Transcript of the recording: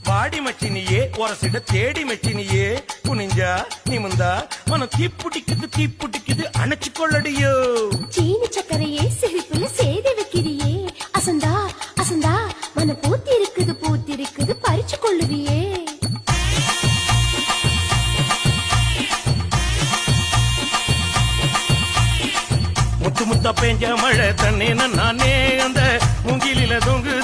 வாடி மச்சினியே ஒரசிட தேடி மச்சினியே குனிஞ்சா நிமிந்தா மனம் தீப்புட்டிக்குது அணைச்சு கொள்ளடியோ. சீனி சக்கரையே சிரிப்புல சேதி வைக்கிறியே, அசந்தா அசந்தா மனம் பூத்திருக்குது பறிச்சு கொள்ளுவியே. முத்து முத்தா பெஞ்ச மழை தண்ணே நானே அந்த மூங்கிலில தொங்கு